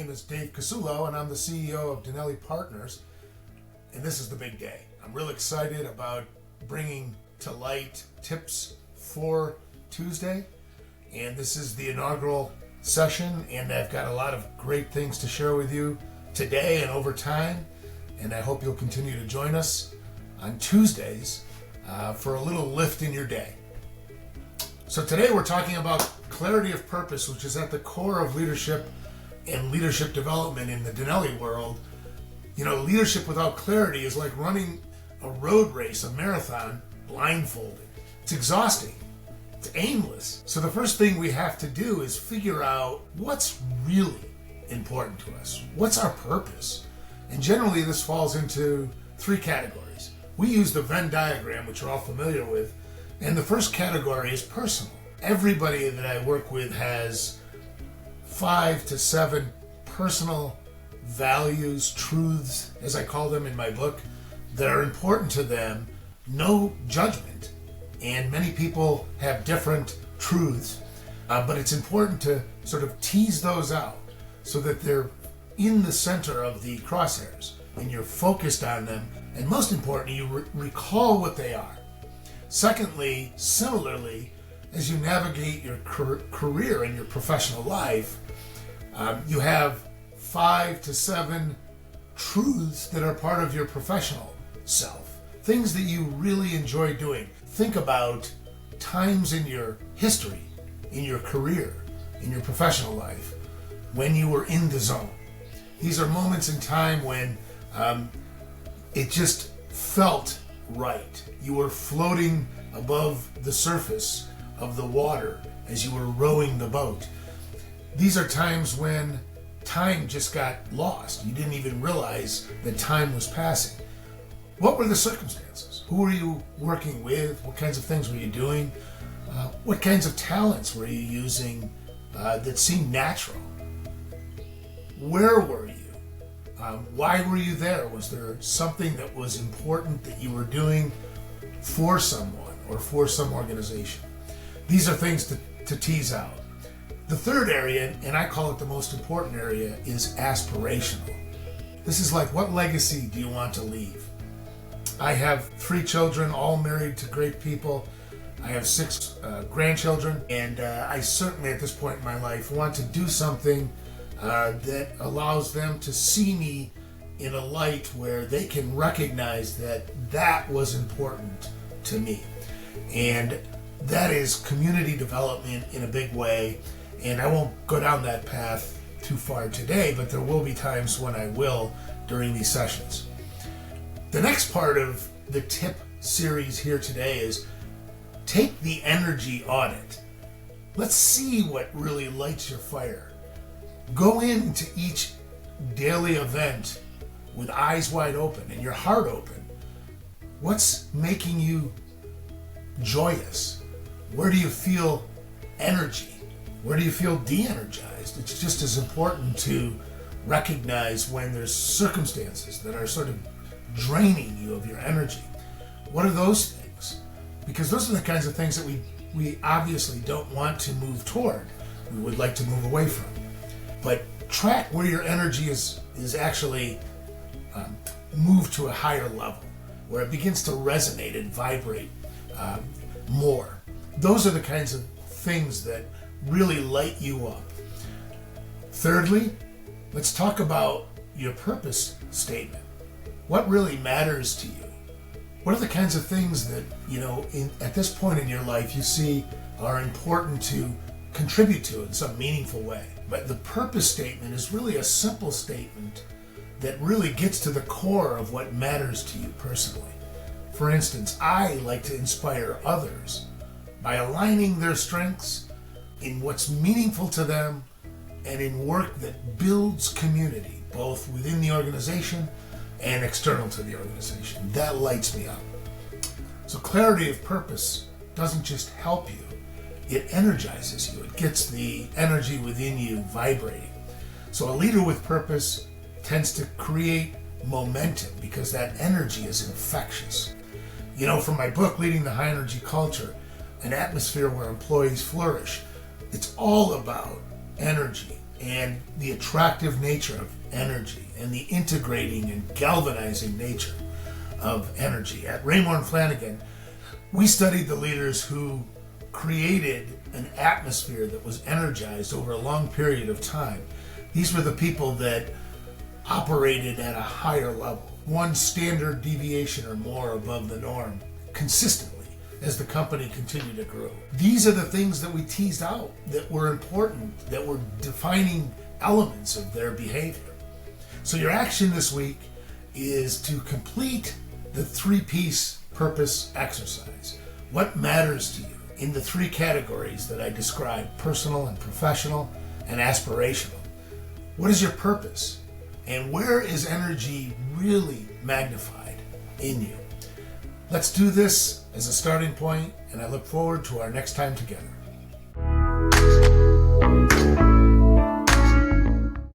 name is Dave Casullo, and I'm the CEO of Daneli Partners, and this is the big day. I'm real excited about bringing to light tips for Tuesday, and this is the inaugural session, and I've got a lot of great things to share with you today and over time, and I hope you'll continue to join us on Tuesdays for a little lift in your day. So today we're talking about clarity of purpose, which is at the core of leadership and leadership development in the Daneli world. You know, leadership without clarity is like running a road race, a marathon, blindfolded. It's exhausting. It's aimless. So the first thing we have to do is figure out what's really important to us. What's our purpose? And generally this falls into three categories. We use the Venn diagram, which you're all familiar with, and the first category is personal. Everybody that I work with has 5 to 7 personal values, truths, as I call them in my book, that are important to them. No judgment. And many people have different truths, but it's important to sort of tease those out so that they're in the center of the crosshairs and you're focused on them. And most importantly, you recall what they are. Secondly, similarly, as you navigate your career and your professional life, you have 5 to 7 truths that are part of your professional self, things that you really enjoy doing. Think about times in your history, in your career, in your professional life, when you were in the zone. These are moments in time when it just felt right. You were floating above the surface of the water as you were rowing the boat. These are times when time just got lost. You didn't even realize that time was passing. What were the circumstances? Who were you working with? What kinds of things were you doing? What kinds of talents were you using that seemed natural? Where were you? Why were you there? Was there something that was important that you were doing for someone or for some organization? These are things to tease out. The third area, and I call it the most important area, is aspirational. This is like, what legacy do you want to leave? I have 3 children, all married to great people. I have 6 grandchildren, and I certainly at this point in my life want to do something that allows them to see me in a light where they can recognize that that was important to me. And that is community development in a big way. And I won't go down that path too far today, but there will be times when I will during these sessions. The next part of the tip series here today is take the energy audit. Let's see what really lights your fire. Go into each daily event with eyes wide open and your heart open. What's making you joyous? Where do you feel energy? Where do you feel de-energized? It's just as important to recognize when there's circumstances that are sort of draining you of your energy. What are those things? Because those are the kinds of things that we obviously don't want to move toward. We would like to move away from. But track where your energy is actually moved to a higher level, where it begins to resonate and vibrate more. Those are the kinds of things that really light you up. Thirdly, let's talk about your purpose statement. What really matters to you? What are the kinds of things that, at this point in your life you see are important to contribute to in some meaningful way? But the purpose statement is really a simple statement that really gets to the core of what matters to you personally. For instance, I like to inspire others by aligning their strengths in what's meaningful to them and in work that builds community, both within the organization and external to the organization. That lights me up. So clarity of purpose doesn't just help you, it energizes you. It gets the energy within you vibrating. So a leader with purpose tends to create momentum because that energy is infectious. From my book, Leading the High Energy Culture, an atmosphere where employees flourish, it's all about energy and the attractive nature of energy and the integrating and galvanizing nature of energy. At Raymore and Flanagan, we studied the leaders who created an atmosphere that was energized over a long period of time. These were the people that operated at a higher level, one standard deviation or more above the norm, consistently as the company continued to grow. These are the things that we teased out that were important, that were defining elements of their behavior. So your action this week is to complete the 3-piece purpose exercise. What matters to you in the 3 categories that I described: personal and professional and aspirational? What is your purpose? And where is energy really magnified in you? Let's do this as a starting point, and I look forward to our next time together.